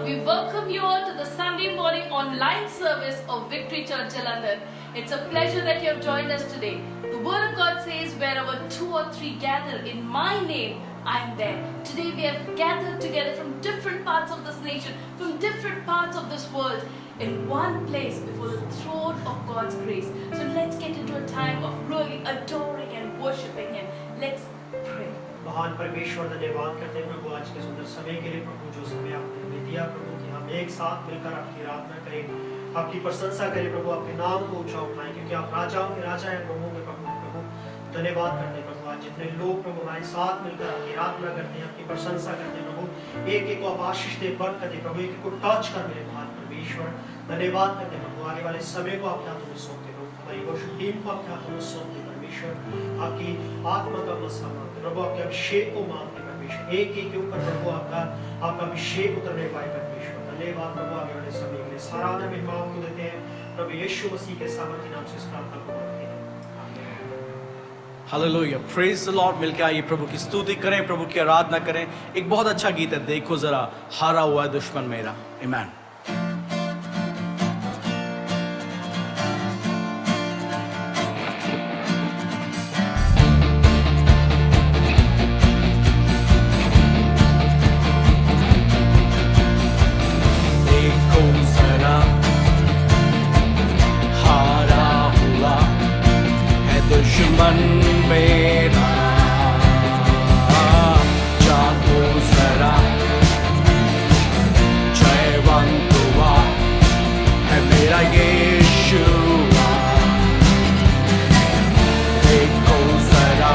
We welcome you all to the Sunday morning online service of Victory Church Jalandhar. It's a pleasure that you have joined us today. The Word of God says, wherever two or three gather in my name, I am there. Today we have gathered together from different parts of this nation, from different parts of this world, in one place before the throne of God's grace. So let's get into a time of really adoring and worshiping Him. Let's pray. महान परमेश्वर धन्यवाद करते हैं प्रभु आज के सुंदर समय के लिए प्रभु जो समय आपने हमें दिया प्रभु कि हम एक साथ मिलकर आपकी आराधना करें आपकी प्रशंसा करें प्रभु आपके नाम को ऊंचा उठाएं क्योंकि आप राजाओं के राजा हैं प्रभु के प्रभु धन्यवाद करते हैं प्रभु आज जितने लोग प्रभु हमारे साथ मिलकर आपकी आराधना करते हैं आपकी प्रशंसा करते हैं प्रभु एक एक को आप आशीष दे बरकत दे प्रभु एक एक को टच कर मेरे महान परमेश्वर धन्यवाद करते हैं प्रभु आगे वाले समय को आपके हाथों में सौंपते प्रभु हमारी वर्शिप टीम को आपके हाथों में सौंपते परमेश्वर आपकी आत्मा का मसा मांगते प्रभु आपके अभिषेक को मांगते परमेश्वर एक एक के ऊपर प्रभु आपका अभिषेक उतरने पाए परमेश्वर धन्यवाद प्रभु आगे वाले समय के लिए सारा आदर महिमा को देते हैं प्रभु यीशु मसीह के सामर्थ्य नाम से इस प्रार्थना को मांगते हैं हालेलुया प्रेज द लॉर्ड मिलके आइए प्रभु की स्तुति करें प्रभु की आराधना करें एक बहुत अच्छा गीत है देखो जरा हारा हुआ है दुश्मन मेरा आमीन दुश्मन मेरा जागो जरा जयवंत हुआ है मेरा यीशुआ देखो जरा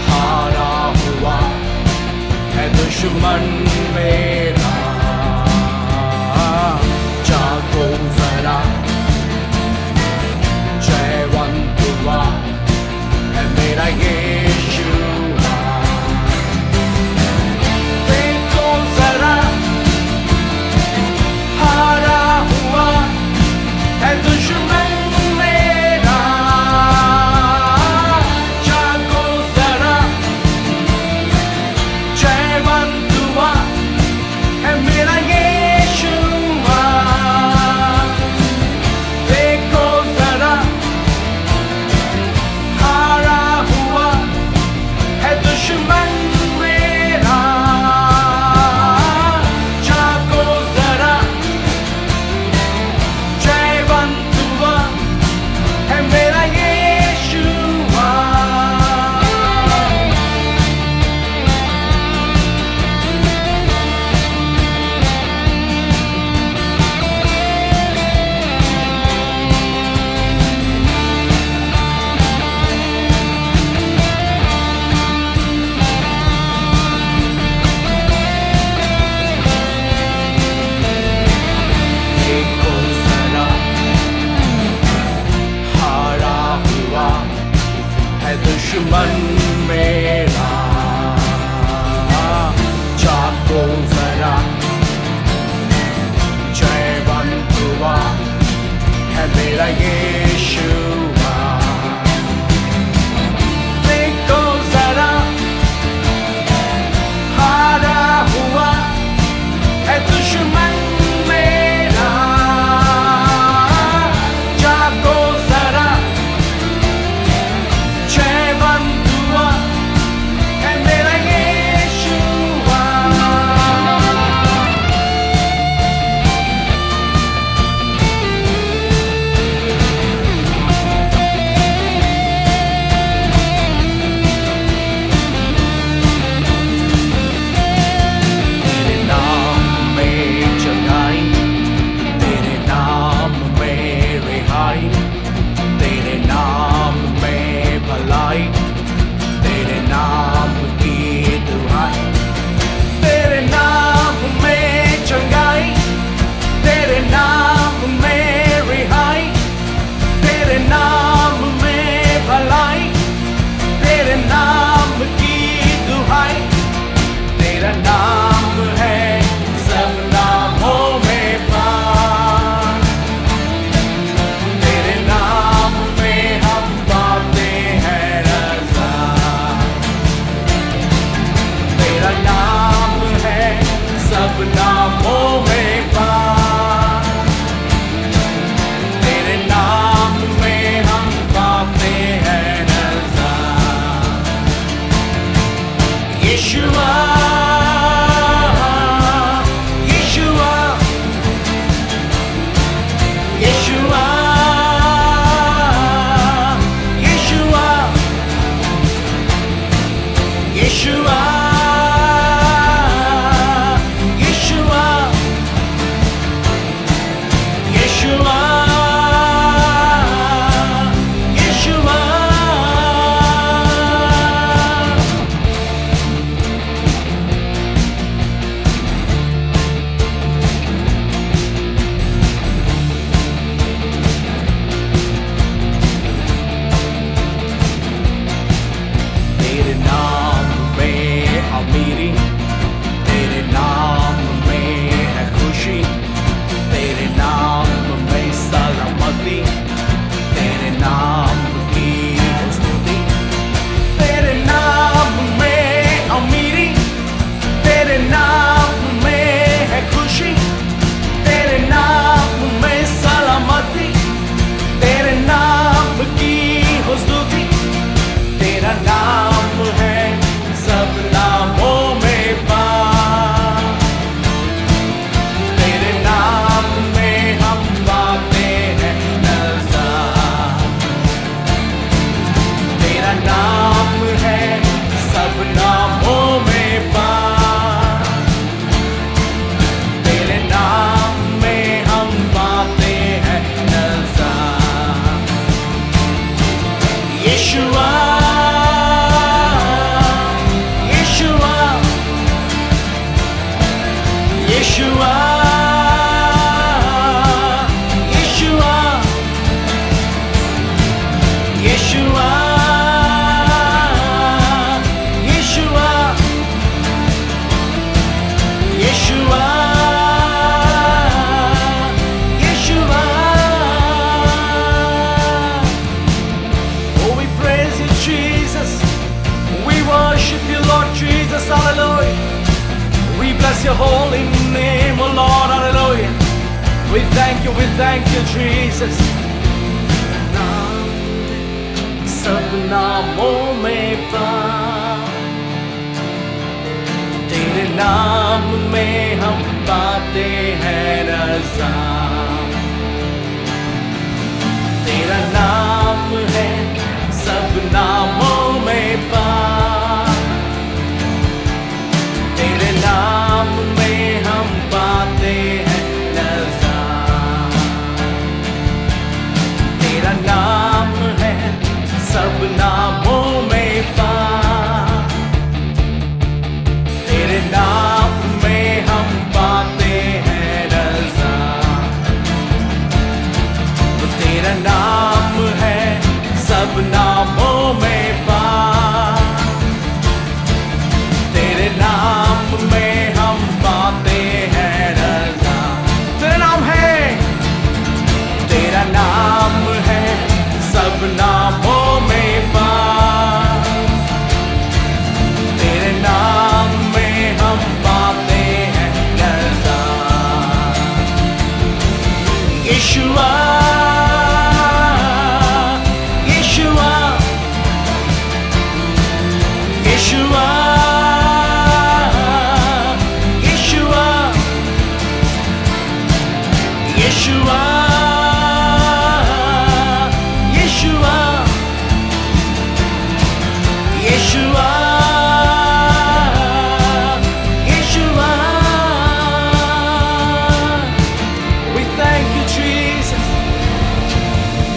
हारा हुआ है दुश्मन मेरा जागो जरा जयवंत हुआ है मेरा यीशुआ देखो जरा हारा हुआ है दुश्मन मेरा जागो जरा जयवंत हुआ है मेरा यीशुआ देखो जरा हारा हुआ है दुश्मन मेरा जागो जरा जयवंत हुआ है मेरा यीशुआ देखो जरा हारा हुआ है दुश्मन मेरा जागो जरा जयवंत हुआ है मेरा यीशुआ देखो जरा हारा हुआ है दुश्मन मेरा जागो जरा जयवंत हुआ है मेरा यीशुआ Yeshua, Yeshua, Yeshua, Yeshua, Yeshua, Yeshua. तेरे नाम में अमीरी, तेरे नाम में है खुशी, तेरे नाम में सलामती, तेरे नाम की स्तुति। तेरे नाम में अमीरी, तेरे नाम में है खुशी, तेरे नाम में सलामती, तेरे नाम की स्तुति। तेरा नाम है सब नामों में पार, तेरे नाम में हम पाते हैं नज़ार। तेरा नाम है सब नामों में पार, तेरे नाम में हम पाते हैं नज़ार। यीशुआ, Yeshua, Yeshua, Yeshua, Yeshua, Yeshua, Yeshua, Yeshua. Oh, we praise you, Jesus. We worship you, Lord Jesus, hallelujah. We bless your holy name, oh Lord, hallelujah. We thank you, Jesus. नाम सब नामों में पार, तेरे नाम में हम पाते हैं रज़ा। तेरा नाम है सब नामों में पार, तेरे नाम में हम पाते हैं रज़ा। तेरा नाम है सब नामों में पार, तेरे नाम में हम पाते हैं रज़ा। तेरा नाम है सब नामों में पार, तेरे नाम में हम पाते हैं रज़ा। तेरा नाम है, तेरा नाम है सब नामों में पार, तेरे नाम में हम पाते हैं रज़ा। यीशुआ, Yeshua, Yeshua, Yeshua, Yeshua, Yeshua, Yeshua, Yeshua. We thank you, Jesus.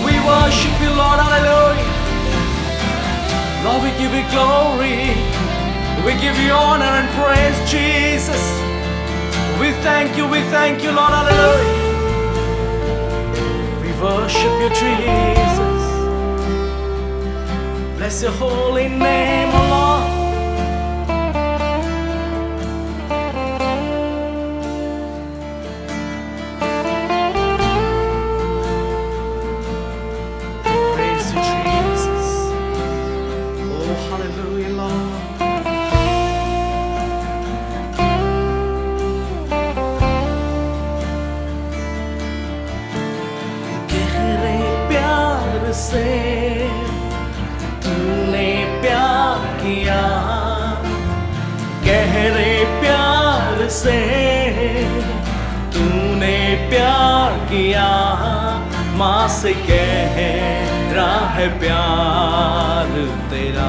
We worship you, Lord, hallelujah. Lord, we give you glory, we give you honor and praise, Jesus. We thank you, Lord, hallelujah. We worship you, Jesus. Bless your holy name, O Lord. Praise you, Jesus. Oh, hallelujah, Lord. गहरे प्यार से तूने प्यार किया, गहरे प्यार से तूने प्यार किया, माँ से गहरा है प्यार तेरा,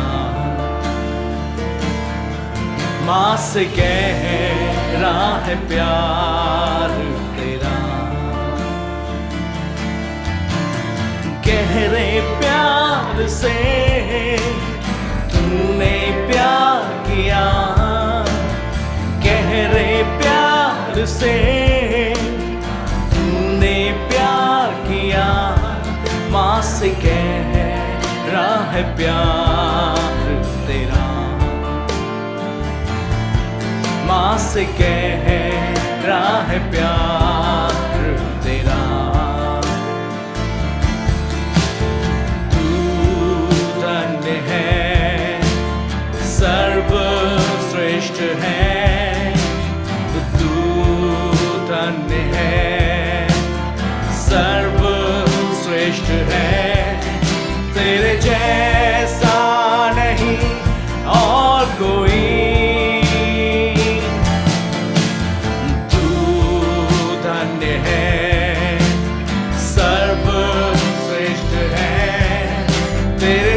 माँ से गहरा है प्यार तेरा। गहरे प्यार से तूने प्यार किया, गहरे प्यार से तूने प्यार किया। माँ से गहरा है प्यार तेरा, माँ से गहरा है प्यार तेरा। तू धन्य है, सर्वश्रेष्ठ है, तू धन्य है, सर्वश्रेष्ठ है। तेरे जैसा नहीं और कोई,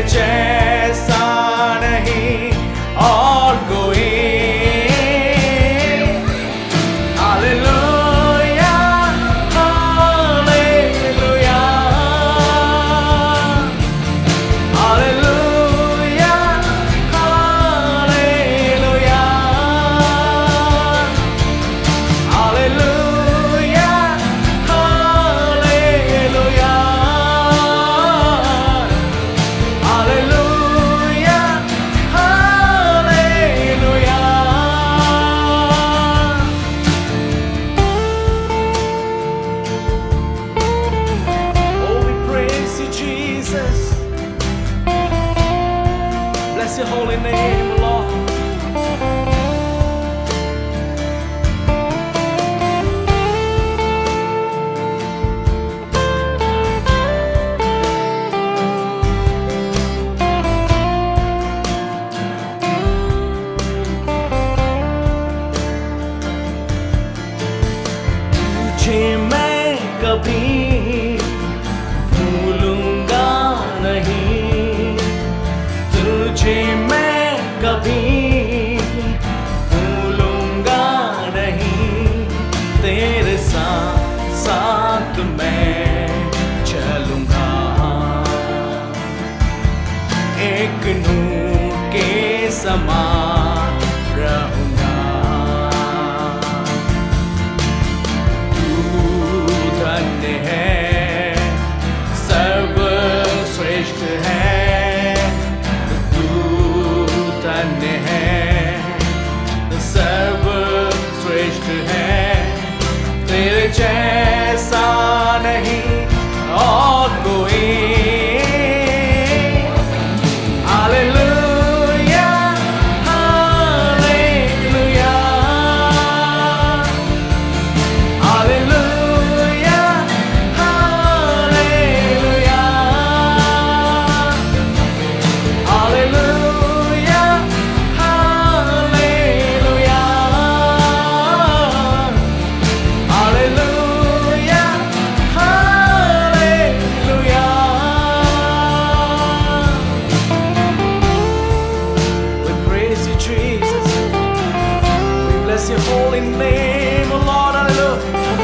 जैसा नहीं और कोई। Hallelujah hallelujah hallelujah hallelujah hallelujah hallelujah. Bless your holy name, Lord. तुझे मैं कभी भूलूंगा नहीं, तुझे मैं कभी भूलूंगा नहीं। तेरे साथ साथ मैं चलूंगा, एक नूर के समान रहूंगा। तू धन्य है, सर्वश्रेष्ठ है, धन्य है, सर्वश्रेष्ठ है। तेरे जैसा नहीं और कोई। Hallelujah hallelujah hallelujah hallelujah hallelujah hallelujah hallelujah hallelujah. We praise you, Jesus. We bless your holy name, oh Lord, hallelujah.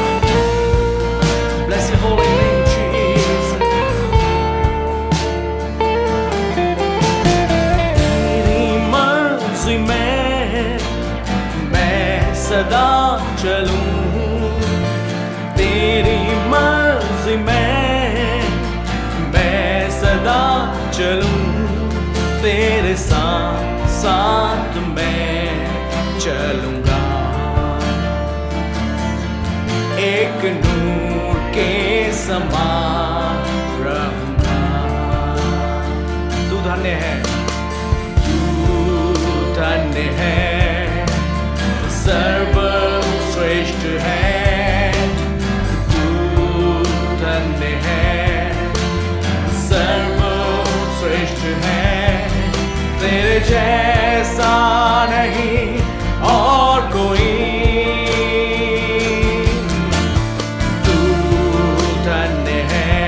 Bless your holy name, Jesus. तेरी मर्जी में मैं सदा चलूं, तेरी मर्जी में मैं सदा चलूं। तेरे साथ साथ मैं चलूंगा, एक नूर के समान रहूंगा। तू धन्य है, तू धन्य है, सर्वश्रेष्ठ है, तू धन्य है, सर्वश्रेष्ठ है। तेरे जैसा नहीं और कोई। तू धन्य है,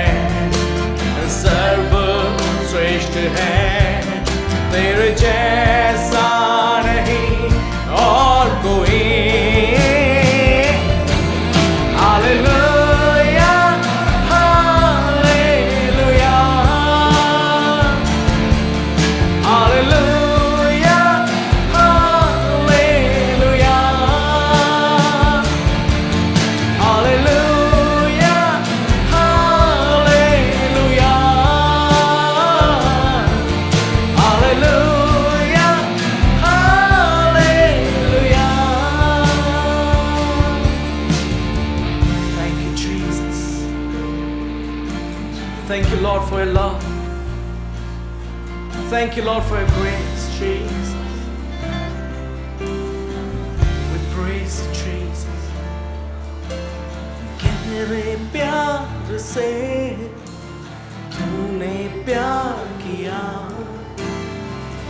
Thank you, Lord, for your love. Thank you, Lord, for your grace, Jesus. We praise you, Jesus. गहरे प्यार से तूने प्यार किया,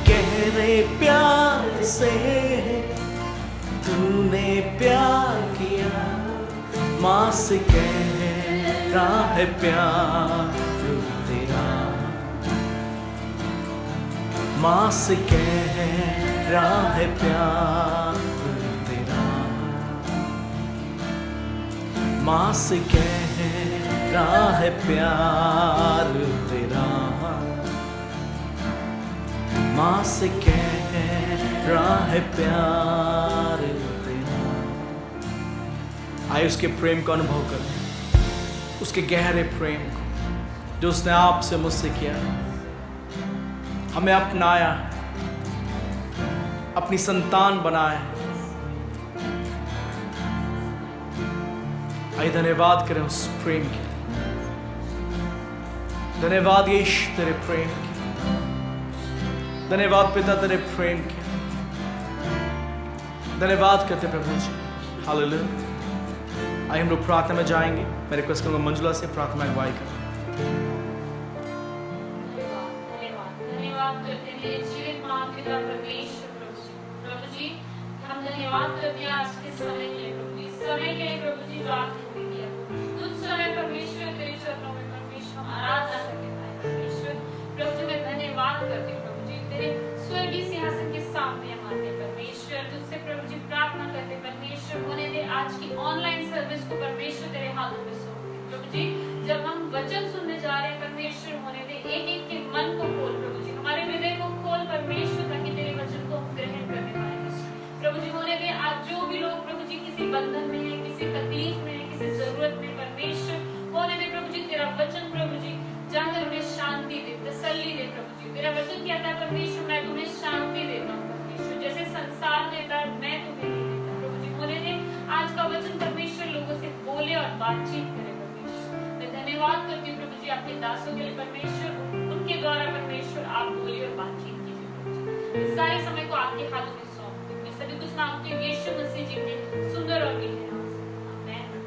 गहरे प्यार से तूने प्यार किया, माँ से गहरा है प्यार तेरा, माँ से गहरा है प्यार तेरा, माँ से गहरा है प्यार तेरा, माँ से गहरा है प्यार तेरा। आइए उसके प्रेम का अनुभव करें, उसके गहरे प्रेम को जो उसने आपसे मुझसे किया, हमें अपनाया, अपनी संतान बनाया। आइए धन्यवाद करें उस प्रेम के, धन्यवाद यीशु तेरे प्रेम के, धन्यवाद पिता तेरे प्रेम के, धन्यवाद करते प्रभु जी। हालेलुया। आइए हम लोग प्रार्थना में जाएंगे। मैं रिक्वेस्ट करूंगा मंजुला से प्रार्थना में अगुवाई करें। धन्यवाद करते हैं जीवित मां पिता परमेश्वर प्रभु जी, हम धन्यवाद करते हैं आज के समय के लिए प्रभु जी, समय के लिए प्रभु जी जो आपने दिया। कुछ समय परमेश्वर तेरे चरणों में परमेश्वर हम आराधना करते हैं परमेश्वर प्रभु जी। मैं धन्यवाद करती हूँ प्रभु जी, तेरे स्वर्गीय सिंहासन के सामने हम आते हैं परमेश्वर, तुझसे प्रभु जी प्रार्थना करते हैं परमेश्वर। होने दे आज की ऑनलाइन सर्विस को परमेश्वर तेरे हाथों में सौंपते हैं प्रभु जी। जब हम वचन सुनने जा रहे हैं परमेश्वर, होने दे एक एक के मन को खोल प्रभु जी, हमारे हृदय को खोल परमेश्वर, ताकि तेरे वचन को हम ग्रहण करने पाए प्रभु जी। होने दे आज जो भी लोग प्रभु जी किसी बंधन में है, किसी तकलीफ में है, किसी जरूरत में परमेश्वर, होने दे प्रभु जी तेरा वचन प्रभु जी जाकर उन्हें शांति दे, तसल्ली दे प्रभु जी। तेरा वचन कहता है परमेश्वर, मैं तुम्हें शांति देता हूँ परमेश्वर, जैसे संसार देता है मैं तुम्हें नहीं देता प्रभु जी। होने दे आज का वचन परमेश्वर लोगों से बोले और बातचीत करे परमेश्वर। मैं धन्यवाद करती हूँ प्रभु जी आपके दासों के लिए परमेश्वर, उनके द्वारा परमेश्वर आप बोली और बातचीत कीजिए प्रभु जी। इस सारे समय को आपके हाथों में सौंपती हूँ। मैं सभी कुछ मांगती हूँ यीशु मसीह जी के सुंदर और मीठे नाम से, आमीन।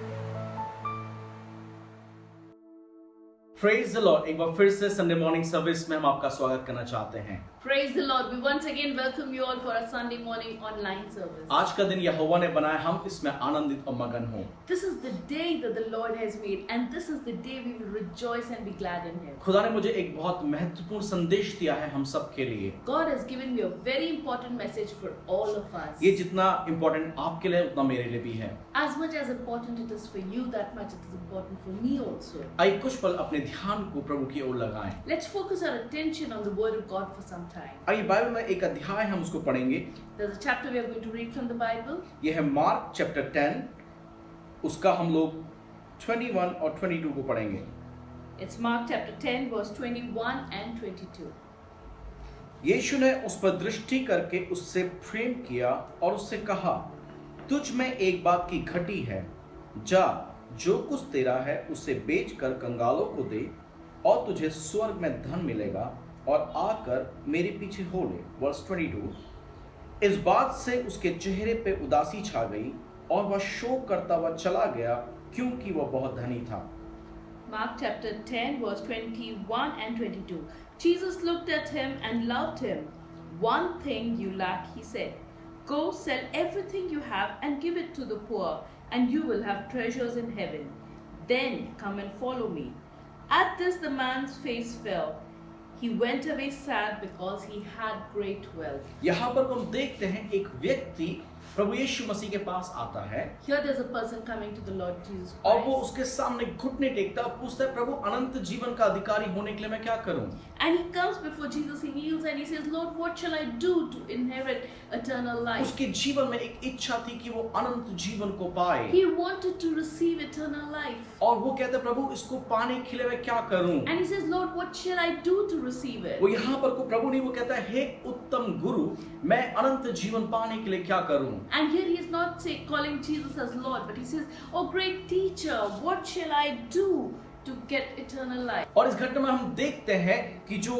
Praise the Lord. एक बार फिर से संडे मॉर्निंग सर्विस में हम आपका स्वागत करना चाहते हैं। Praise the Lord. We once again welcome you all for our Sunday morning online service. आज का दिन यहोवा ने बनाया, हम इसमें आनंदित और मगन हों। This is the day that the Lord has made, and this is the day we will rejoice and be glad in Him. खुदा ने मुझे एक बहुत महत्वपूर्ण संदेश दिया है हम सब के लिए। God has given me a very important message for all of us. ये जितना इम्पोर्टेंट आपके लिए उतना मेरे लिए भी है। As much as important it is for you, that much it is important for me also. आइए कुछ पल अपने ध्यान को प्रभु की ओर लगाएं। Let's focus our attention on the Word of God for some time. आइए बाइबल में एक अध्याय हम उसको पढ़ेंगे। There's a chapter we are going to read from the Bible. ये है मार्क चैप्टर 10, उसका हम लोग 21 और 22 को पढ़ेंगे। It's Mark chapter 10 verse 21 and 22. यीशु ने उस पर दृष्टि करके उससे प्रेम किया और उससे कहा, तुझ में एक बात की घटी है, जा जो कुछ तेरा है उसे बेचकर कंगालों को दे और तुझे स्वर्ग में धन मिलेगा और आकर मेरे पीछे हो ले। वर्स 22। इस बात से उसके चेहरे पे उदासी छा गई और वह शोक करता हुआ चला गया, क्योंकि वह बहुत धनी था। Mark chapter 10 verse 21 and 22. Jesus looked at him and loved him. One thing you lack, he said. Go sell everything you have and give it to the poor, and you will have treasures in heaven. Then come and follow me. At this the man's face fell. He went away sad because he had great wealth. यहाँ पर हम देखते हैं एक व्यक्ति प्रभु यीशु मसीह के पास आता है। Here there's a person coming to the Lord Jesus और वो Christ. उसके सामने घुटने टेकता है, पूछता है, प्रभु अनंत जीवन का अधिकारी होने के लिए मैं क्या करूं? And he comes before Jesus, he kneels and he says, Lord, what shall I do to inherit eternal life? उसके जीवन में एक इच्छा थी कि वो अनंत जीवन को पाए। He wanted to receive eternal life. और वो कहता है, प्रभु इसको पाने के लिए मैं क्या करूं? And he says, Lord, what shall I do to receive it? वो यहाँ पर को प्रभु नहीं, वो कहता है, हे उत्तम गुरु, मैं अनंत जीवन पाने के लिए क्या करूं? And here he is not calling Jesus as Lord, but he says, oh great teacher, what shall I do to get eternal life. और इस घटना में हम देखते हैं कि जो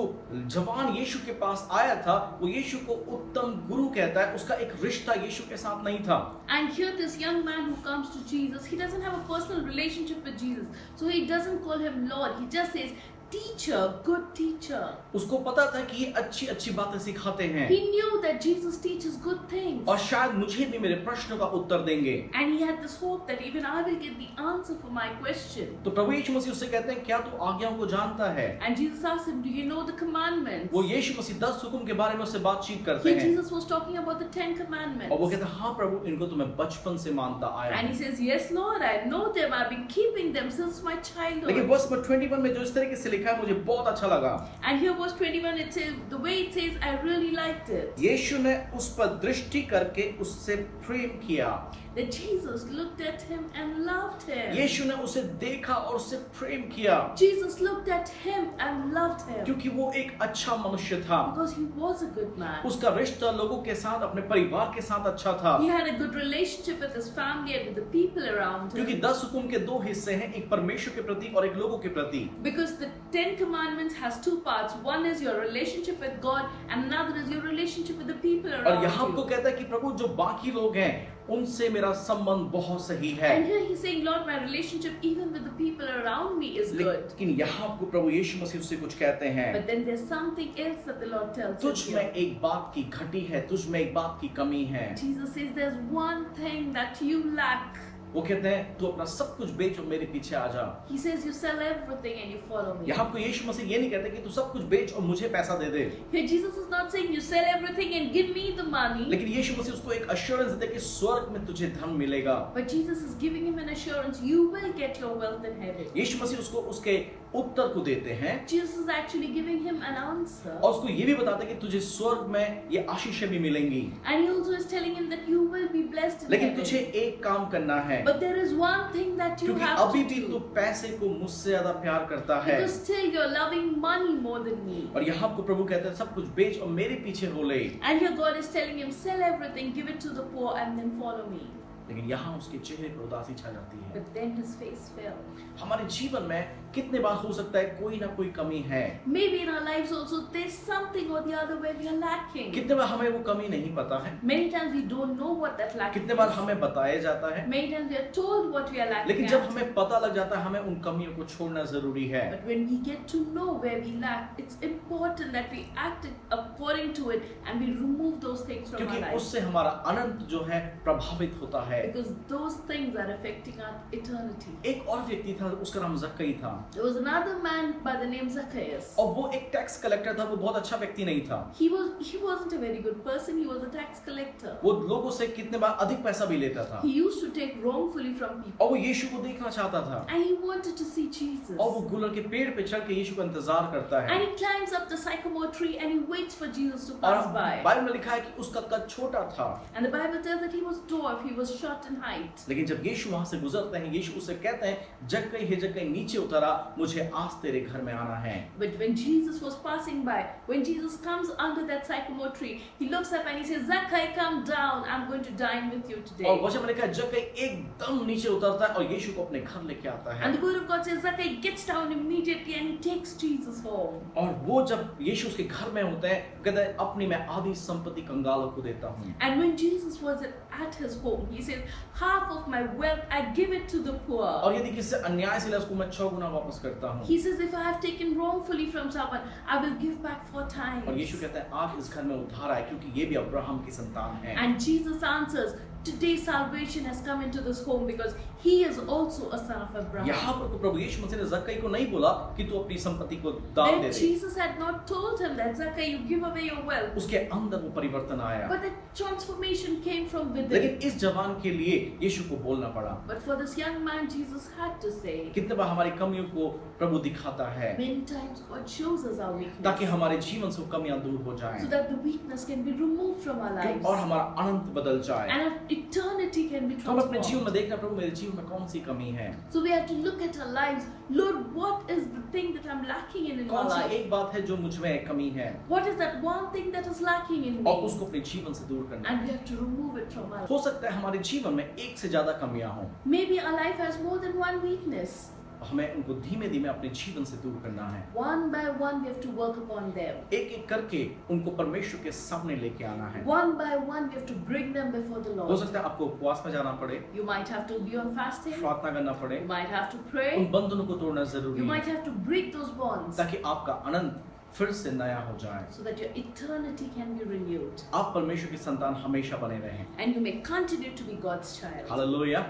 जवान यीशु के पास आया था वो यीशु को उत्तम गुरु कहता है, उसका एक रिश्ता यीशु के साथ नहीं था। And here this young man who comes to Jesus, he doesn't have a personal relationship with Jesus. So he doesn't call him Lord. He just says, teacher, good teacher. उसको पता था कि ये अच्छी अच्छी बातें सिखाते हैं He knew that Jesus teaches good things. और शायद मुझे भी मेरे प्रश्नों का उत्तर देंगे। And he had this hope that even I will get the answer for my question. तो प्रभु यीशु मसीह उससे कहते हैं क्या तू आज्ञाओं को जानता है? And Jesus asked him, do you know the commandments? वो यीशु मसीह 10 हुक्म के बारे में उससे बातचीत करते Here हैं Jesus was talking about the 10 और वो commandments. कहते हैं हाँ प्रभु, इनको तो मैं बचपन से मानता आया And he हूँ। says, yes Lord, I know them. I've been keeping them since my लेकिन childhood. वर्ष नंबर 21 में जो इस तरीके से लिखा है मुझे बहुत अच्छा लगा। And here verse 21, it says, the way it says, I really liked it. यीशु ने उस पर दृष्टि करके उससे प्रेम किया। That Jesus looked at him and loved him. यीशु ने उसे देखा और उससे प्रेम किया Jesus looked at him and loved him. क्योंकि वो एक अच्छा मनुष्य था। Because he was a good man. उसका रिश्ता लोगों के साथ, अपने परिवार के साथ अच्छा था। He had a good relationship with his family and with the people around क्योंकि him. 10 हुक्म के 2 हिस्से हैं, एक परमेश्वर के प्रति और एक लोगों के प्रति। Because the 10 commandments has 2 parts. One is your relationship with God and another is your relationship with the people और around यहाँ you. को कहता है कि प्रभु जो बाकी लोग हैं उनसे मेरा संबंध बहुत सही है। And here he's saying, Lord, my relationship even with the people around me is good. लेकिन यहाँ आपको प्रभु यीशु मसीह उससे कुछ कहते हैं, But then there's something else that the Lord tells तुझ us में here. एक बात की घटी है, तुझ में एक बात की कमी है। Jesus says there's one thing that you lack. वो कहते हैं तू अपना सब कुछ बेच और मेरे पीछे आ जा। He says you sell everything and you follow me. यहाँ आपको यीशु मसीह ये नहीं कहते कि तू सब कुछ बेच और मुझे पैसा दे दे, Here Jesus is not saying you sell everything and give me the money. लेकिन यीशु मसीह उसको एक अश्योरेंस देते कि स्वर्ग में तुझे धन मिलेगा। But Jesus is giving him an assurance you will get your wealth in heaven. यीशु मसीह उसको उसके उत्तर को देते हैं Jesus is actually giving him an answer. और उसको ये भी बताते हैं कि तुझे स्वर्ग में ये आशीषें भी मिलेंगी, And he also is telling him that you will be blessed in लेकिन तुझे heaven. एक काम करना है But there is one thing that you क्योंकि have अभी to भी तू do. पैसे को मुझसे ज्यादा प्यार करता है। Because still you're loving money more than me. और यहाँ आपको प्रभु कहते हैं सब कुछ बेच और मेरे पीछे हो ले, And here God is telling him, sell everything, give it to the poor, and then follow me. लेकिन यहाँ उसके चेहरे पर उदासी छा जाती है। But then his face fell. हमारे जीवन में कितने बार हो सकता है कोई ना कोई कमी है, Maybe in our lives also there's something or the other where we are lacking. कितने बार हमें वो कमी नहीं पता है, Many times we don't know what that lacking कितने बार is. हमें बताया जाता है, Many times we are told what we are lacking लेकिन जब at. हमें पता लग जाता है हमें उन कमियों को छोड़ना जरूरी है। But when we get to know where we lack, it's important that we act according to it and we remove those things from our क्योंकि lives. उससे हमारा अनंत जो है प्रभावित होता है। Because those things are affecting our eternity. एक और व्यक्ति था, उसका नाम जक्कई था There was another man by the name Zacchaeus. और वो एक टैक्स कलेक्टर था, वो बहुत अच्छा व्यक्ति नहीं था। He wasn't a very good person. He was a tax collector. वो लोगों से कितने बार अधिक पैसा भी लेता था He used to take wrongfully from people. और वो यीशु को देखना चाहता था And he wanted to see Jesus. और वो गुलर के पेड़ पे चढ़ के यीशु का इंतजार करता है। And he climbs up the sycamore tree and he waits for Jesus to और pass by. बाइबल में लिखा है कि उसका कद छोटा था, And the Bible tells that he was dwarf, he was short in height. लेकिन जब यीशु वहां से गुजरते हैं यीशु उससे कहते हैं जक्कई हे जक्कई नीचे उतरा, मुझे आज तेरे घर में आना है। But when Jesus was passing by, when Jesus comes under that sycamore tree, he looks up and he says, Zacchaeus, come down, I'm going to dine with you और today. वचन में लिखा है जक्कई एकदम नीचे उतरता है और यीशु को अपने घर लेके आता है। And the word of God says Zacchaeus gets down immediately and he takes Jesus home. और वो जब यीशु उसके घर में होते हैं कहता है अपनी मैं आधी संपत्ति कंगालों को देता हूँ। And when Jesus was at his home, he says, half of my wealth I give it to the poor. और यदि किसी से अन्याय से लिया उसको मैं 6 गुना वापस करता हूँ। He says, if I have taken wrongfully from someone, I will give back 4 times. और यीशु कहता है आज इस घर में उद्धार आए क्योंकि ये भी अब्राहम की संतान है। And Jesus answers, today salvation has come into this home because he is also a son of Abraham. यहाँ पर तो प्रभु यीशु मसीह ने जक्कई को नहीं बोला कि तू अपनी संपत्ति को दान दे Then they, Jesus had not told him that Zacchaeus, you give away your wealth. उसके अंदर वो परिवर्तन आया। But the transformation came from within. लेकिन इस जवान के लिए यीशु को बोलना पड़ा। But for this young man, Jesus had to say, कितने बार हमारी कमियों को प्रभु दिखाता है many times God shows us our weakness ताकि हमारे जीवन से वो कमियां दूर हो जाएं so that the weakness can be removed from our lives और हमारा अनंत बदल जाए। and our eternity can be तो हम अपने जीवन transformed. में देखना प्रभु मेरे जीवन में कौन सी कमी है, So we have to look at our lives. Lord, what is the thing that I'm lacking in my कौन सी life? एक बात है जो मुझ में एक कमी है What is that one thing that is lacking in और me? उसको अपने जीवन से दूर करना। And we have to remove it from our हो सकता है हमारे जीवन में एक से ज्यादा कमियां हों Maybe our life has more than one weakness. हमें उनको धीमे धीमे अपने जीवन से दूर करना है। One by one, we have to work upon them. एक एक करके उनको परमेश्वर के सामने लेके आना है। One by one, we have to bring them before the हो Lord. सकता है आपको उपवास में जाना पड़े, You might have to be on fasting. प्रार्थना करना पड़े, You might have to उन pray. बंधनों को तोड़ना You जरूरी might है have to break those bonds ताकि आपका आनंद फिर से नया हो जाए, so that your eternity can be renewed आप परमेश्वर की संतान हमेशा बने रहें। and you may continue to be God's child. Hallelujah.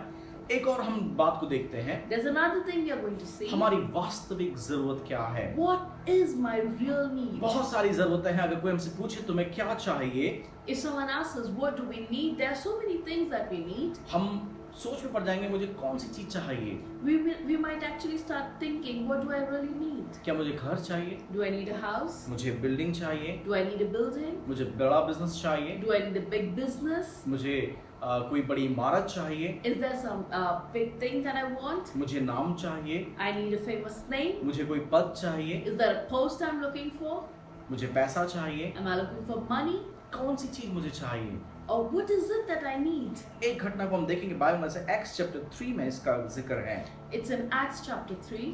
एक और हम बात को देखते हैं, There's another thing we are going to see. हमारी वास्तविक जरूरत क्या है। What is my real need? बहुत सारी जरूरतें हैं। अगर कोई हमसे पूछे तुम्हें क्या चाहिए, If someone asks us what do we need, there are so many things that we need. हम सोच में पड़ जाएंगे मुझे कौन सी चीज चाहिए। We might actually start thinking, what do I really need? क्या मुझे घर चाहिए, Do I need a house? मुझे बिल्डिंग चाहिए, Do I need a building? मुझे बड़ा बिजनेस चाहिए, Do I need a big business? मुझे कोई बड़ी इमारत चाहिए, Is there some big thing that I want? मुझे नाम चाहिए, I need a famous name. मुझे कोई पद चाहिए, Is there a post I'm looking for? मुझे पैसा चाहिए। Am I looking for money? कौन सी चीज मुझे चाहिए। Or what is it that I need? एक घटना को हम देखेंगे बाइबल में से एक्ट्स चैप्टर 3 में इसका जिक्र है। It's in Acts chapter 3.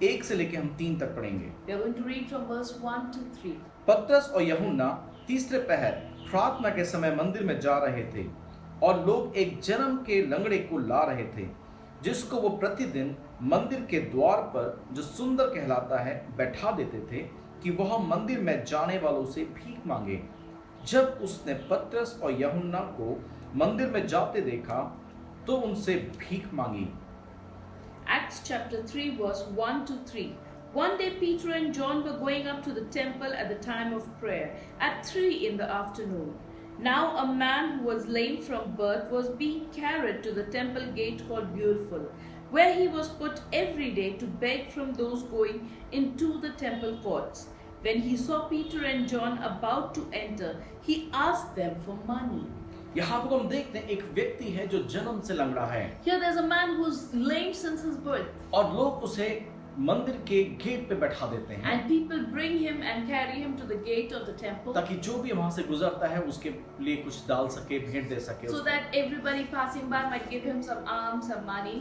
1 से लेके हम 3 तक पढ़ेंगे। We are going to read from verse 1 to 3. पतरस और यूहन्ना तीसरे पहर प्रार्थना के समय मंदिर में जा रहे थे और लोग एक जन्म के लंगड़े को ला रहे थे, जिसको वो प्रतिदिन मंदिर के द्वार पर जो सुंदर कहलाता है बैठा देते थे कि वह मंदिर में जाने वालों से भीख मांगे। जब उसने पतरस और यूहन्ना को मंदिर में जाते देखा तो उनसे भीख मांगी। Acts chapter 3 verse 1 to 3. One day Peter and John were going up to the temple at the time of prayer at 3 in the afternoon. Now a man who was lame from birth was being carried to the temple gate called Beautiful, where he was put every day to beg from those going into the temple courts. When he saw Peter and John about to enter, he asked them for money. यहाँ पर हम देखते हैं एक व्यक्ति है जो जन्म से लंगड़ा है Here there's a man who's lame since his birth, और लोग उसे मंदिर के गेट पे बैठा देते हैं and people bring him and carry him to the gate of the temple ताकि जो भी वहां से गुजरता है उसके लिए कुछ डाल सके, भेंट दे सके so उसको, that everybody passing by might give him some alms, some money,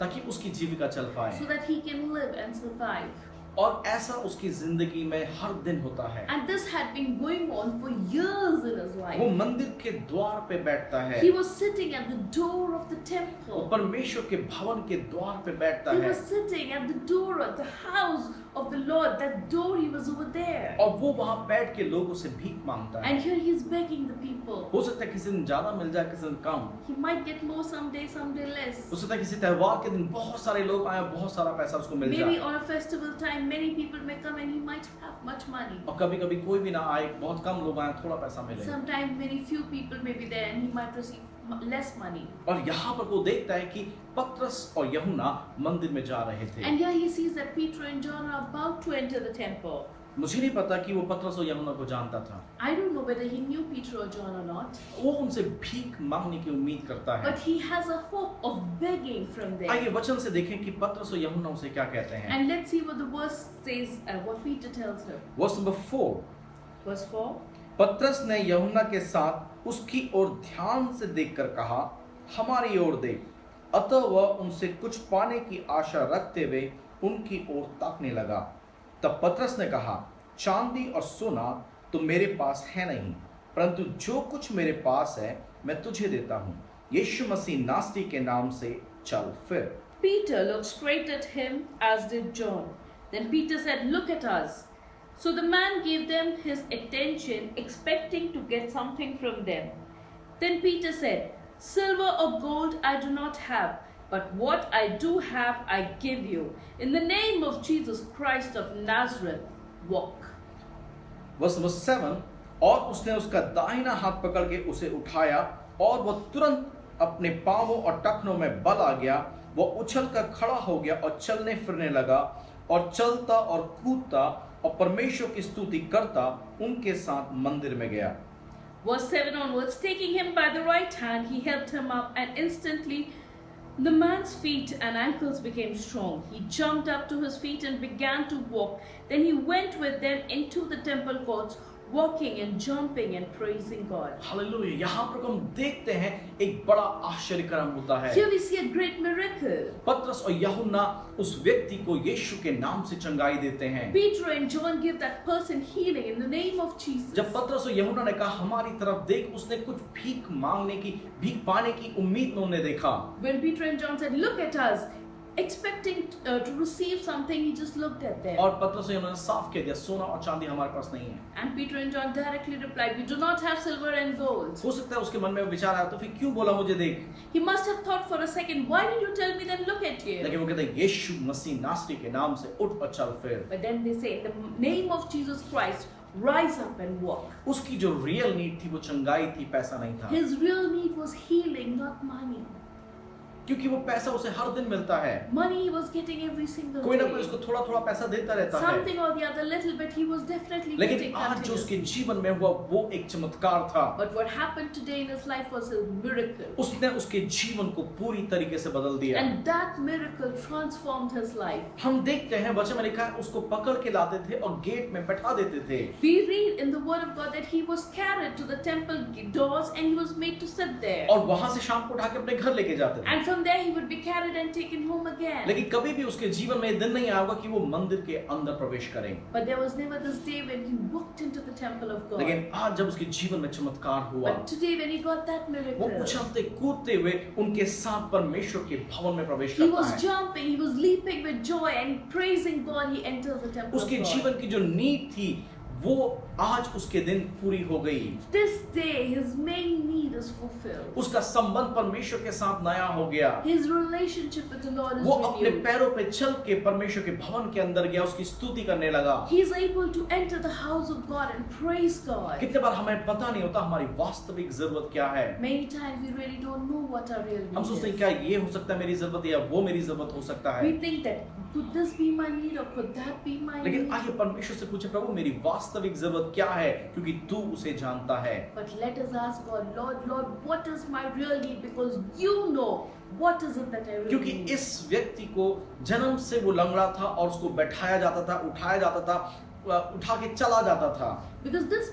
ताकि उसकी जीविका चल पाए। so that he can live and survive. और ऐसा उसकी जिंदगी में हर दिन होता है। And this had been going on for years in his वो life. मंदिर के द्वार पे बैठता है, He was sitting at the door of the वो temple. परमेश्वर के भवन के द्वार पे बैठता He है was sitting at the door of the house of the Lord. That door, he was over there. और वो वहां बैठ के लोगों से भीख मांगता है। And here he's begging the people. हो सकता है किसी दिन ज्यादा मिल जाए, किसी दिन कम। He might get more someday less. हो सकता है किसी त्योहार के दिन बहुत सारे लोग आए, बहुत सारा पैसा उसको मिल Maybe जाए, on a festival time, many people may come and he might have much money. और कभी कभी कोई भी ना आए, बहुत कम लोग आए, थोड़ा पैसा मिले। Sometimes very few people may be there and he might receive less money. और यहाँ पर वो देखता है कि पतरस और यूहन्ना मंदिर में जा रहे थे। And here he sees that Peter and John are about to enter the temple. मुझे नहीं पता कि वो पतरस और यूहन्ना को जानता था, I don't know whether he knew Peter or John or not, वो उनसे भीख मांगने की उम्मीद करता है। but he has a hope of begging from them. आइए वचन से देखें कि पतरस और यूहन्ना उसे क्या कहते हैं। And let's see what the verse says, what Peter tells him. Verse number 4, Verse 4. पतरस ने यूहन्ना के साथ उसकी ओर ध्यान से देखकर कहा, हमारी ओर देख। अतः वह उनसे कुछ पाने की आशा रखते हुए उनकी ओर ताकने लगा। तब पतरस ने कहा, चांदी और सोना तो मेरे पास है नहीं, परंतु जो कुछ मेरे पास है मैं तुझे देता हूँ। यीशु मसीह नासरी के नाम से चल फिर। Peter looked straight at him, as did John. Then Peter said, "Look at us." So the man gave them his attention, expecting to get something from them. Then Peter said, "Silver or gold I do not have, but what I do have I give you. In the name of Jesus Christ of Nazareth, walk." Verse number 7, और उसने उसका दाहिना हाथ पकड़ के उसे उठाया और वह तुरंत अपने पांवों और टखनों में बल आ गया। वह उछल कर खड़ा हो गया और चलने फिरने लगा और चलता और कूदता और परमेश्वर की स्तुति करता उनके साथ मंदिर में गया। Verse 7 onwards, taking him by the right hand, he helped him up, and instantly the man's feet and ankles became strong. He jumped up to his feet and began to walk. Then he went with them into the temple courts, walking and jumping and praising God. Hallelujah. यहाँ पर हम देखते हैं एक बड़ा आश्चर्य कर्म होता है। Here we see a great miracle. पतरस और यूहन्ना उस व्यक्ति को यीशु के नाम से चंगाई देते हैं। Peter and John give that person healing in the name of Jesus. जब पतरस और यूहन्ना ने कहा हमारी तरफ देख, उसने कुछ भीख पाने की उम्मीद में उन्हें देखा। When Peter and John said, "Look at us," expecting to receive something, he just looked at them. और पतरस और यूहन्ना ने साफ कह दिया सोना और चांदी हमारे पास नहीं है। And Peter and John directly replied, "We do not have silver and gold." हो सकता है उसके मन में विचार आया तो फिर क्यों बोला मुझे देख? He must have thought for a second, "Why did you tell me then look at you?" लेकिन वो कहते हैं यीशु मसीह नासरी के नाम से उठ और चल फिर। But then they say, "In the name of Jesus Christ, rise up and walk." उसकी जो रियल नीड थी वो चंगाई थी, पैसा नहीं था। His real need was healing, not money. क्योंकि वो पैसा उसे हर दिन मिलता है। Money he was getting every single कोई ना कोई day. उसको थोड़ा थोड़ा पैसा देता रहता है। Something or the other, little bit, he was definitely लेकिन getting आज जो उसके continuously. जीवन में हुआ वो एक चमत्कार था। But what happened today in his life was a miracle. उसने उसके जीवन को पूरी तरीके से बदल दिया। And that miracle transformed his life. हम देखते हैं वचन में लिखा है उसको पकड़ के लाते थे और गेट में बैठा देते थे। We read in the word of God that he was carried to the temple doors and he was made to sit there. और वहां से शाम को उठा के अपने घर लेके जाते थे। And from there he would be carried and taken home again. लेकिन कभी भी उसके जीवन में दिन नहीं आएगा कि वो मंदिर के अंदर प्रवेश करें। But there was never this day when he walked into the temple of God. लेकिन आज जब उसके जीवन में चमत्कार हुआ, But today when he got that वो miracle, उछलते कूदते हुए उनके साथ परमेश्वर के भवन में प्रवेश he करता was है। jumping, he was leaping with joy and praising God. He enters the temple of उसके God. जीवन की जो नीड थी वो आज उसके दिन पूरी हो गई। This day his main need is fulfilled. उसका संबंध परमेश्वर के साथ नया हो गया। His relationship with the Lord is वो अपने renewed. पैरों पे चल के परमेश्वर के भवन के अंदर गया, उसकी स्तुति करने लगा। He is able to enter the house of God and praise God. कितने बार हमें पता नहीं होता हमारी वास्तविक जरूरत क्या है। Many times we really don't know what our real हम सोचते हैं need is. क्या ये हो सकता है मेरी जरूरत या वो मेरी जरूरत हो सकता है। We think that could this be my need or could that be my लेकिन need? आइए परमेश्वर से पूछे प्रभु मेरी वास्तविक जरूरत क्या है, क्योंकि तू उसे जानता है। But let us ask God, Lord, what is my real need? Because you know what is it that I really क्योंकि need. इस व्यक्ति को जन्म से वो लंगड़ा था और उसको बैठाया जाता था, उठाया जाता था, उठा के चला जाता था। Because this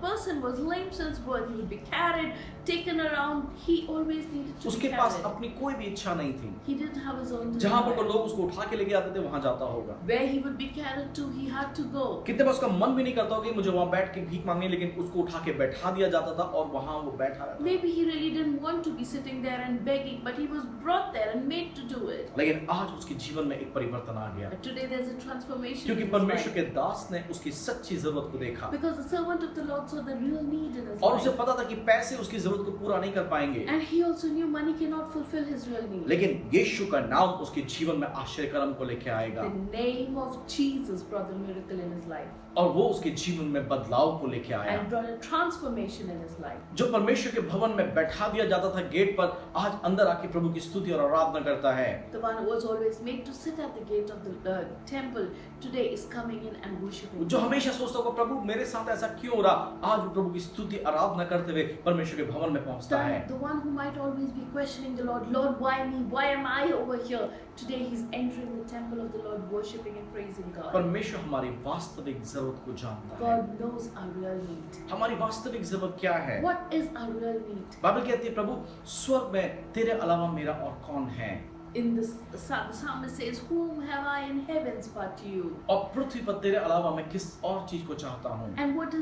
person was lame since birth, he would be carried, taken around. He always needed to be उसके पास carried. अपनी कोई भी इच्छा नहीं थी। He didn't have his own जहां पर वो desire. लोग उसको उठा के लेके आते थे वहां जाता होगा। Where he would be carried to, he had to go. कितने बार उसका मन भी नहीं करता होगा कि मुझे वहां बैठ के भीख मांगनी, लेकिन उसको उठा के बैठा दिया जाता था और वहां वो बैठा रहता। Maybe he really didn't want to be sitting there and begging, but he was brought there and made to do it. लेकिन आज उसके जीवन में एक परिवर्तन आ गया, But today there's a transformation. क्योंकि in his परमेश्वर life. के दास ने उसकी सच्ची जरूरत को देखा Because the servant of the Lord saw the real need in his और उसे life. पता था कि पैसे उसकी जरूरत को पूरा नहीं कर पाएंगे, And he also knew money cannot fulfill his real need. लेकिन यीशु का नाम उसके जीवन में आश्चर्य कर्म को लेके आएगा The name of Jesus brought the miracle in his life और वो उसके जीवन में बदलाव को लेके आया। and brought a transformation in his life. जो परमेश्वर के भवन में बैठा दिया जाता था गेट पर, आज अंदर आके प्रभु की स्तुति और आराधना करता है। The one who was always made to sit at the gate of the temple today is coming in and worshiping. जो हमेशा सोचता होगा प्रभु मेरे साथ ऐसा क्यों हो रहा, आज वो प्रभु की स्तुति आराधना करते हुए परमेश्वर के भवन में पहुंचता है। The one who might always be questioning the Lord, Lord, why me? Why am I over here? Today he's entering the temple of the Lord, worshiping and praising God. परमेश्वर हमारी वास्तविक जरूरत को जानता है। God knows our real need. हमारी वास्तविक जरूरत क्या है? What is our real need? Bible कहती है प्रभु स्वर्ग में तेरे अलावा मेरा और कौन है, In this, the psalmist says, whom have I in heavens but you? और पृथ्वी पर तेरे अलावा मैं किस और चीज को चाहता हूँ। And what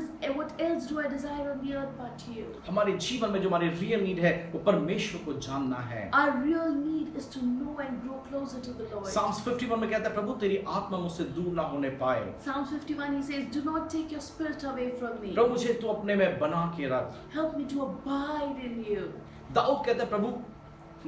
else do I desire on the earth but you? हमारे जीवन में जो हमारी रियल नीड है वो परमेश्वर को जानना है। Our real need is to know and grow closer to the Lord. Psalms 51 में कहता है प्रभु तेरी आत्मा मुझसे दूर ना होने पाए। Psalms 51 he says, do not take your spirit away from me. प्रभु मुझे तू अपने में बना के रख। Help me to abide in you. Dawood कहता है प्रभु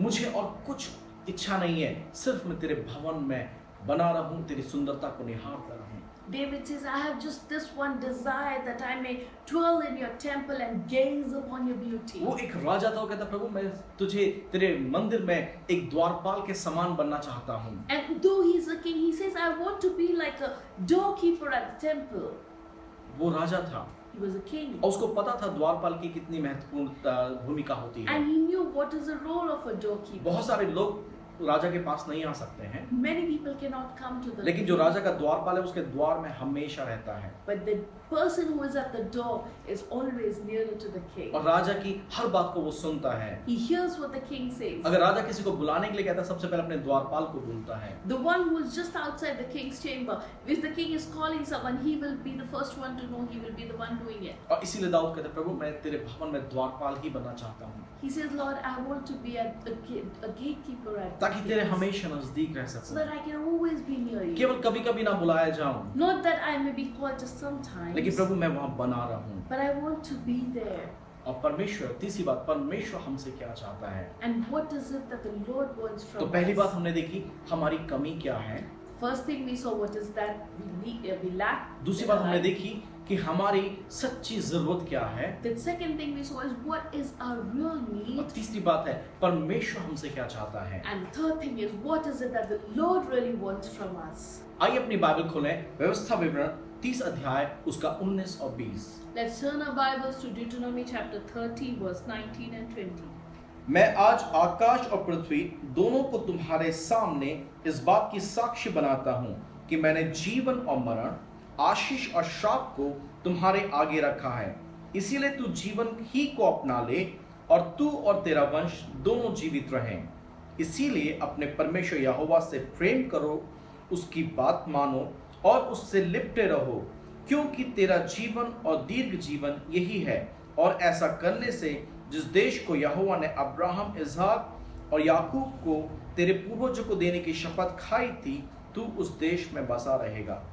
मुझे और कुछ इच्छा नहीं है, सिर्फ मैं तेरे भवन में बना रहूं, तेरी सुंदरता को निहारता रहूं। David says, I have just this one desire that I may dwell in your temple and gaze upon your beauty. वो एक राजा था, वो कहता प्रभु मैं तुझे तेरे मंदिर में एक द्वारपाल के समान बनना चाहता हूँ। And though he's a king, he says, I want to be like a doorkeeper at the temple. वो राजा था He was a king. और उसको पता था द्वारपाल की कितनी महत्वपूर्ण भूमिका होती है। And he knew what is the role of a doorkeeper. बहुत सारे लोग राजा के पास नहीं आ सकते हैं, Many people cannot come to the लेकिन जो king. राजा का द्वारपाल है उसके द्वार में हमेशा रहता है But the person who is at the door is always nearer to the king. और राजा की हर बात को वो सुनता है। He hears what the king says. अगर राजा किसी को बुलाने के लिए कहता है सबसे पहले अपने द्वारपाल को बोलता है। The one who is just outside the king's chamber, if the king is calling someone, he will be the first one to know, he will be the one doing it. और इसीलिए दाऊद कहते हैं प्रभु मैं तेरे भवन में द्वारपाल ही बनना चाहता हूँ He says, Lord, I want to be a gatekeeper at ताकि the तेरे gates, हमेशा नजदीक रह so सकूं, that I can always be near you. केवल कभी कभी ना बुलाया जाऊं, Not that I may be called just sometimes, लेकिन प्रभु मैं वहां बना रहूं। but I want to be there. और परमेश्वर, तीसरी बात, परमेश्वर हमसे क्या चाहता है? And what is it that the Lord wants तो from पहली बात us? हमने देखी हमारी कमी क्या है, First thing we saw what is that we lack. दूसरी in बात our हमने life. देखी कि हमारी सच्ची जरूरत क्या है, The second thing we saw is what is our real और need. तीसरी बात है परमेश्वर हमसे क्या चाहता है। And third thing is what is it that the Lord really wants from us. आइए अपनी बाइबल खोलें, व्यवस्था विवरण 30 अध्याय उसका 19 और 20। Let's turn our Bibles to Deuteronomy chapter 30 verse 19 and 20. मैं आज आकाश और पृथ्वी दोनों को तुम्हारे सामने इस बात की साक्षी बनाता हूँ कि मैंने जीवन और मरण, आशीष और श्राप को तुम्हारे आगे रखा है, इसीलिए तू जीवन ही को अपना ले और तू और तेरा वंश दोनों जीवित रहें। इसीलिए अपने परमेश्वर यहोवा से प्रेम करो, उसकी बात मानो और उससे लिपटे रहो, क्योंकि तेरा जीवन और दीर्घ जीवन यही है, और ऐसा करने से जिस देश को यहोवा ने अब्राहम, इसहाक और याकूब को तेरे पूर्वजों को देने की शपथ खाई थी, तू उस देश में बसा रहेगा।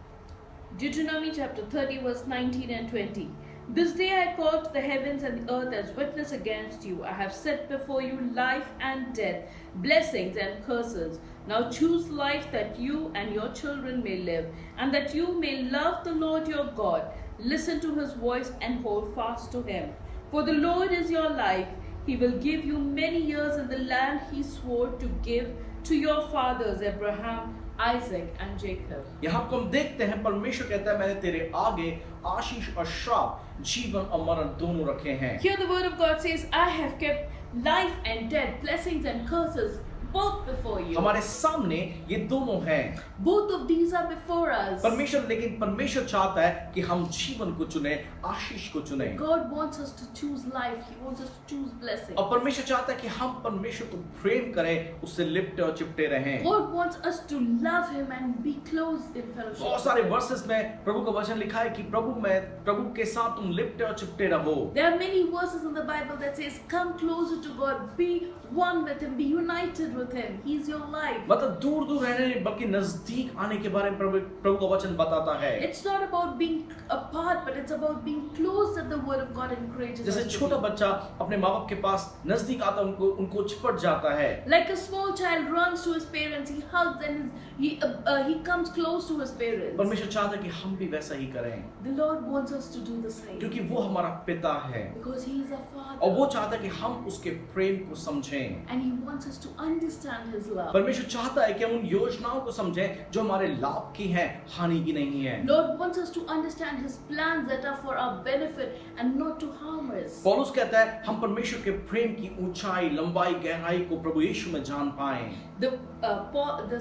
Deuteronomy chapter 30 verse 19 and 20. This day I called the heavens and the earth as witness against you. I have set before you life and death, blessings and curses. Now choose life that you and your children may live, and that you may love the Lord your God. Listen to his voice and hold fast to him. For the Lord is your life. He will give you many years in the land he swore to give to your fathers Abraham, Isaac and Jacob. यहाँ को हम देखते हैं परमेश्वर कहता है मैंने तेरे आगे आशीष और श्राप, जीवन और मरण दोनों रखे हैं। Here the word of God says, I have kept life and death, blessings and curses, both before you. हमारे सामने ये दोनों हैं। Both of these are before us. लेकिन परमेश्वर चाहता है कि हम जीवन को चुने, आशीष को चुने। God wants us to choose life. He wants us to choose blessings. और परमेश्वर चाहता है कि हम परमेश्वर को प्रेम करें, उससे लिपटे और चिपटे रहें। God wants us to love him and be close in fellowship. बहुत सारे वर्सेस में प्रभु का वचन लिखा है कि प्रभु के साथ तुम लिपटे और चिपटे रहो। There are many verses in the Bible that says, come closer to God, be one with him, be united with him. He's your life. मतलब दूर दूर रहने नहीं बल्कि नजदीक आने के बारे में प्रभु का वचन बताता है। It's not about being apart, but it's about being close that the word of God encourages जैसे us to छोटा be. बच्चा अपने माँ बाप के पास नजदीक आता है, उनको चिपट जाता है। Like a small child runs to his parents, he hugs and he comes close to his parents. परमेश्वर चाहता है कि हम भी वैसा ही करें, The Lord wants us to do the same क्योंकि वो हमारा पिता है because he is our और वो father चाहता है कि हम उसके प्रेम को समझें। and he wants us to understand his love. परमेश्वर चाहता है कि हम उन योजनाओं को समझें जो हमारे लाभ की हैं, हानि की नहीं है। Lord wants us to understand his plans that are for our benefit and not to harm us. पौलुस कहता है हम परमेश्वर के प्रेम की ऊंचाई, लंबाई, गहराई को प्रभु यीशु में जान पाएं। The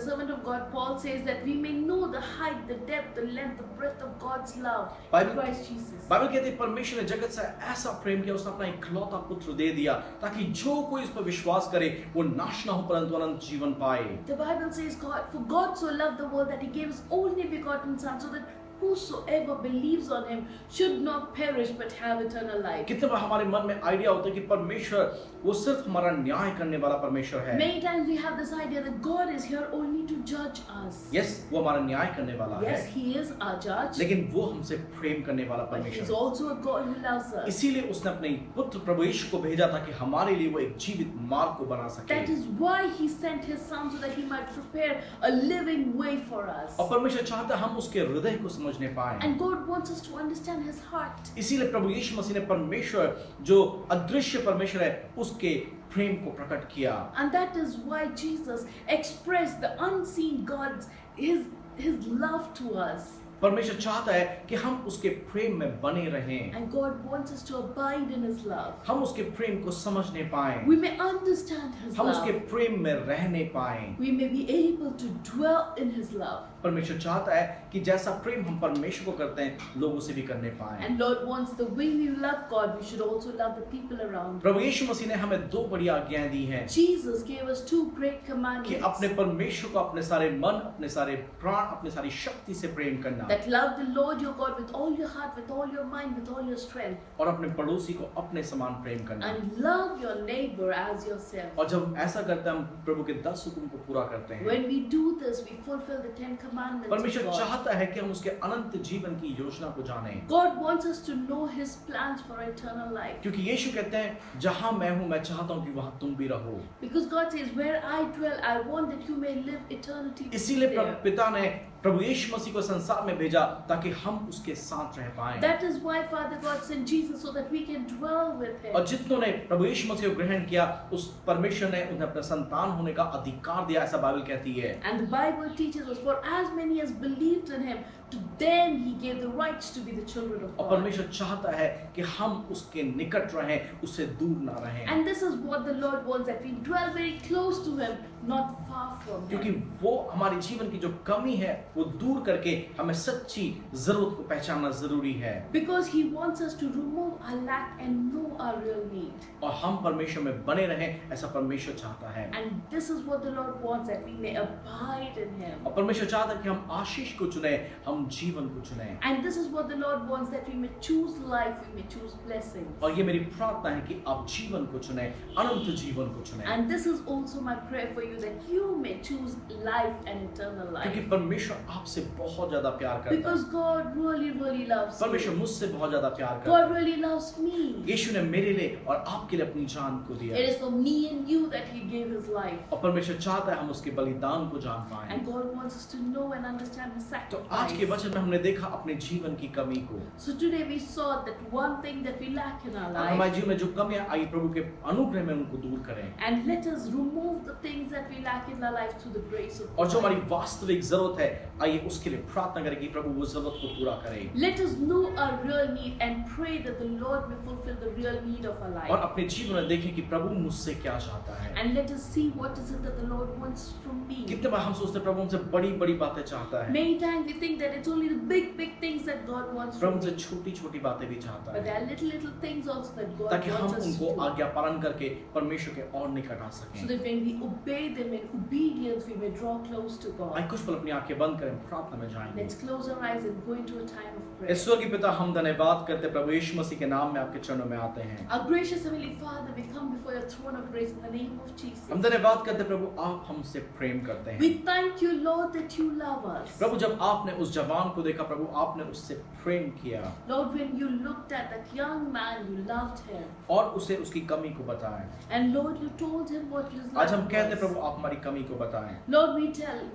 servant of God Paul says that we may know the height, the depth, the length, the breadth of God's love in Bible- Christ Jesus. Bible कहती है परमेश्वर ने जगत से ऐसा प्रेम किया, उसने अपना इकलौता पुत्र दे दिया ताकि जो कोई इस पर विश्वास करे वो नाश ना हो परंतु अनंत जीवन पाए। The Bible says, for God so loved the world that he gave his only begotten Son, so that whosoever believes on him should not perish but have eternal life. कितने बार हमारे मन में आइडिया होता है कि परमेश्वर वो सिर्फ हमारा न्याय करने वाला परमेश्वर है। Many times we have this idea that God is here only to judge us. Yes, वो हमारा न्याय करने वाला है, Yes, he is our judge, लेकिन वो हमसे प्रेम करने वाला but he's परमेश्वर। also a God who loves us. इसीलिए उसने अपने पुत्र प्रभु यीशु को भेजा था कि हमारे लिए वो एक जीवित मार्ग को बना सके। That is why he sent his Son so that he might prepare a living way for us. और परमेश्वर चाहता है हम उसके हृदय को समझने पाए। And God wants us to understand his heart. इसीलिए प्रभु यीशु मसीह ने परमेश्वर जो अदृश्य परमेश्वर है उसके प्रेम को प्रकट किया। And that is why Jesus expressed the unseen God's his love to us. परमेश्वर चाहता है कि हम उसके प्रेम में बने रहें, And God wants us to abide in His love. हम उसके प्रेम को समझने पाएं, We may understand His हम उसके love. प्रेम में रहने पाएं। We may be able to dwell in His love. परमेश्वर चाहता है कि जैसा प्रेम हम परमेश्वर को करते हैं लोगों से भी करने पाएं। And Lord wants the way we love God, we should also love the people around. प्रभु यीशु मसीह ने हमें दो बड़ी आज्ञाएं दी हैं Jesus gave us two great कि commandments. अपने परमेश्वर को अपने सारे मन, अपने सारे प्राण, अपने सारी शक्ति से प्रेम करना, That love the Lord your God with all your heart, with all your mind, with all your strength. और अपने पड़ोसी को अपने समान प्रेम करना। And love your neighbor as yourself. और जब ऐसा करते हैं हम प्रभु के 10 हुक्म को पूरा करते हैं। When we do this, we fulfill the 10 commandments of परमेश्वर God. चाहता है कि हम उसके अनंत जीवन की योजना को जानें, God wants us to know His plans for eternal life. क्योंकि यीशु कहते हैं जहां मैं हूं मैं चाहता हूं कि वहां तुम भी रहो। Because God says, where I dwell, I want that you may live eternity इसीलिए there. पिता ने प्रभु यीशु मसीह को संसार में भेजा ताकि हम उसके साथ रह पाएं। That is why Father God sent Jesus so that we can dwell with Him. और जितनों ने प्रभु यीशु मसीह को ग्रहण किया उस परमेश्वर ने उन्हें अपना संतान होने का अधिकार दिया, ऐसा बाइबल कहती है। And the Bible teaches us, for as many as believed in Him, to them He gave the rights to be the children of और God. परमेश्वर चाहता है कि हम उसके निकट रहें, उससे दूर ना रहें, And this is what the Lord wants, that we dwell very close to Him, not far from क्योंकि Him. वो हमारे जीवन की जो कमी है वो दूर करके हमें सच्ची जरूरत को पहचानना जरूरी है। Because He wants us to remove our lack and know our real need. और हम परमेश्वर में बने रहें, ऐसा परमेश्वर चाहता है। And this is what the Lord wants, that we may abide in Him. और परमेश्वर चाहता है कि हम आशीष को चुने, हम जीवन को चुने। And this is what the Lord wants, that we may choose life, we may choose blessings. और ये मेरी प्रार्थना है कि आप जीवन को चुने, अनंत जीवन को चुने, And this is also my prayer for you, that you may choose life and eternal क्योंकि life. परमेश्वर आपसे बहुत ज्यादा प्यार करता है। Because God really, really loves परमेश्वर you. मुझसे बहुत ज्यादा प्यार करता God है। really loves me. यीशु ने मेरे लिए और आपके लिए अपनी जान को दिया It is for me and you that He gave His life. और परमेश्वर चाहता है हम उसके बलिदान को जान पाएं। And God wants us to know and understand His तो आज के sacrifice. वचन में हमने देखा अपने जीवन की कमी को, So today we saw that one thing that we lack in our और हमारे life. जीवन में जो कमियां आई प्रभु के अनुग्रह में उनको दूर करें, And let us remove the things that we lack in our life through the grace of और जो God. हमारी वास्तविक जरूरत है आइए उसके लिए प्रार्थना करें कि प्रभु वो जरूरत को पूरा करे, Let us know our real need and pray that the Lord may fulfill the real need of our और life. अपने जीवन में देखें कि प्रभु मुझसे क्या चाहता है। And let us see what is it that the Lord wants from me. कितने बार हम सोचते हैं प्रभु हमसे बड़ी बड़ी बातें चाहता है, Many times we think that it's only the big, big things that God wants Prabhu from हमसे me. छोटी छोटी बातें भी चाहता But there है are little, little things also that God ताकि हम wants us उनको to do. आज्ञा पालन करके परमेश्वर के और निकट आ So सकें। that when we obey them in obedience, we may draw close to आइए God. कुछ पल अपनी आंखें बंद करें, प्रार्थना में जाएंगे। Let's close our eyes and go into a time of prayer. ईश्वर की पिता हम धन्यवाद करते प्रभु यीशु मसीह के नाम में आपके चरणों में आते हैं। Our gracious Heavenly Father, we come before your throne of grace in the name of Jesus. हम धन्यवाद करते प्रभु आप हमसे प्रेम करते हैं। We thank you, Lord, that you love us. प्रभु जब आपने उस जवान को देखा प्रभु आपने उससे प्रेम किया Lord, when you looked at that young man, you loved him. और उसे उसकी कमी को बताया। And Lord, you told him what his आज हम love कहते हैं was. प्रभु आप हमारी कमी को बताएं Lord,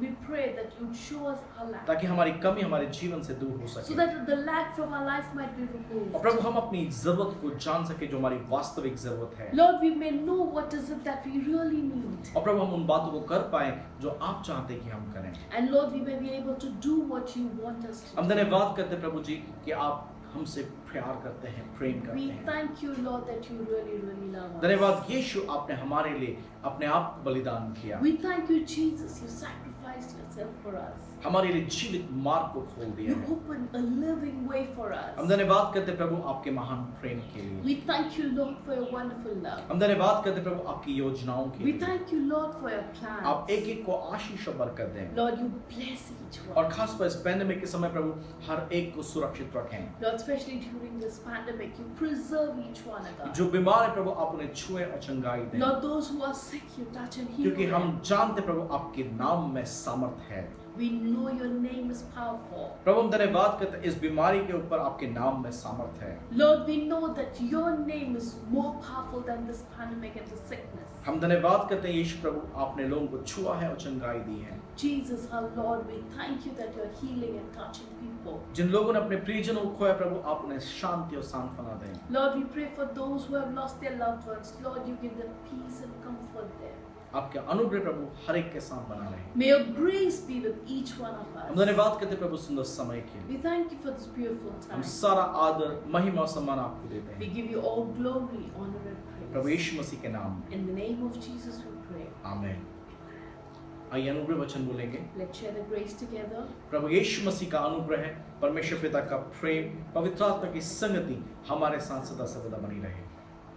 we pray that you'd show us our lack, ताकि हमारी कमी हमारे जीवन से दूर हो so सके that the lack from our life might be और removed. प्रभु हम अपनी जरूरत को जान सके जो हमारी वास्तविक जरूरत है Lord, we may know what is it that we really need. और प्रभु हम उन बातों को कर पाए जो आप चाहते हैं कि हम करें। And Lord, we may be able to do what you want us to हम do. धन्यवाद करते हैं प्रभु जी कि आप हमसे प्यार करते हैं, प्रेम करते We हैं। thank you, Lord, that you really, really love us. धन्यवाद यीशु आपने हमारे लिए अपने आप को बलिदान किया, We thank you, Jesus, you sacrificed yourself for us. हमारे लिए जीवित मार्ग को खोल दिया You है। opened a living way for us. हम धन्यवाद करते हैं प्रभु आपके महान प्रेम के लिए। We thank you, Lord, for your wonderful love. हम धन्यवाद करते हैं प्रभु आपकी योजनाओं के We लिए। thank you, Lord, for your आप plans. एक एक को आशीष और बरकत दें Lord, you bless each और one. खास पर इस पैंडेमिक के समय प्रभु हर एक को सुरक्षित रखें। Lord, especially during this pandemic, you preserve each one of us. जो बीमार है प्रभु आप उन्हें छुए और चंगाई दें, Lord, those who are sick, you touch and heal क्योंकि हम them. जानते प्रभु आपके नाम में सामर्थ है। We know your name is powerful. प्रभु हम धन्यवाद करते हैं इस बीमारी के ऊपर आपके नाम में सामर्थ है। Lord, we know that your name is more powerful than this pandemic and this sickness. हम धन्यवाद करते हैं यीशु प्रभु आपने लोगों को छुआ है और चंगाई दी है। Jesus, our Lord, we thank you that you're healing and touching people. जिन लोगों ने अपने प्रियजनों को खोया प्रभु आप उन्हें शांति और सांत्वना दें। Lord, we pray for those who have lost their loved ones. Lord, you give them peace and comfort there. आपके अनुग्रह प्रभु हर एक के साथ बना रहे। May your grace be with each one of हम us. धन्यवाद करते प्रभु सुंदर समय के लिए। We thank you for this beautiful हम time. सारा आदर महिमा और सम्मान आपको देते We हैं give you all glory, honor, and Prabhu praise. यीशु मसीह के नाम में, In the name of Jesus we pray. आमीन। आइए अनुग्रह वचन बोलेंगे। Let's share the grace together. प्रभु यीशु मसीह का अनुग्रह है, परमेश्वर पिता का प्रेम, पवित्र आत्मा की संगति हमारे साथ सदा सर्वदा बनी रहे।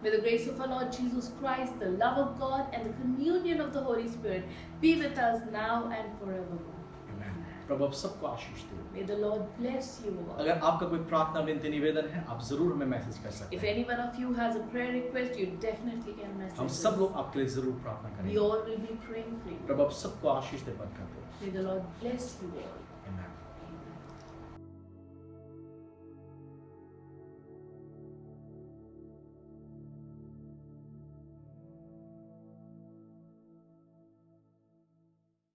May the grace of our Lord Jesus Christ, the love of God, and the communion of the Holy Spirit be with us now and forevermore. आमीन। प्रभु आप सबको आशीष दे। May the Lord bless you all. अगर आपका कोई प्रार्थना विनती निवेदन है, आप जरूर हमें मैसेज कर सकते If हैं। any one of you has a prayer request, you definitely can message हम us. सब लोग आपके लिए जरूर प्रार्थना We करेंगे। all will be praying for you. प्रभु आप सबको आशीष दे बरकत दे। May the Lord bless you all.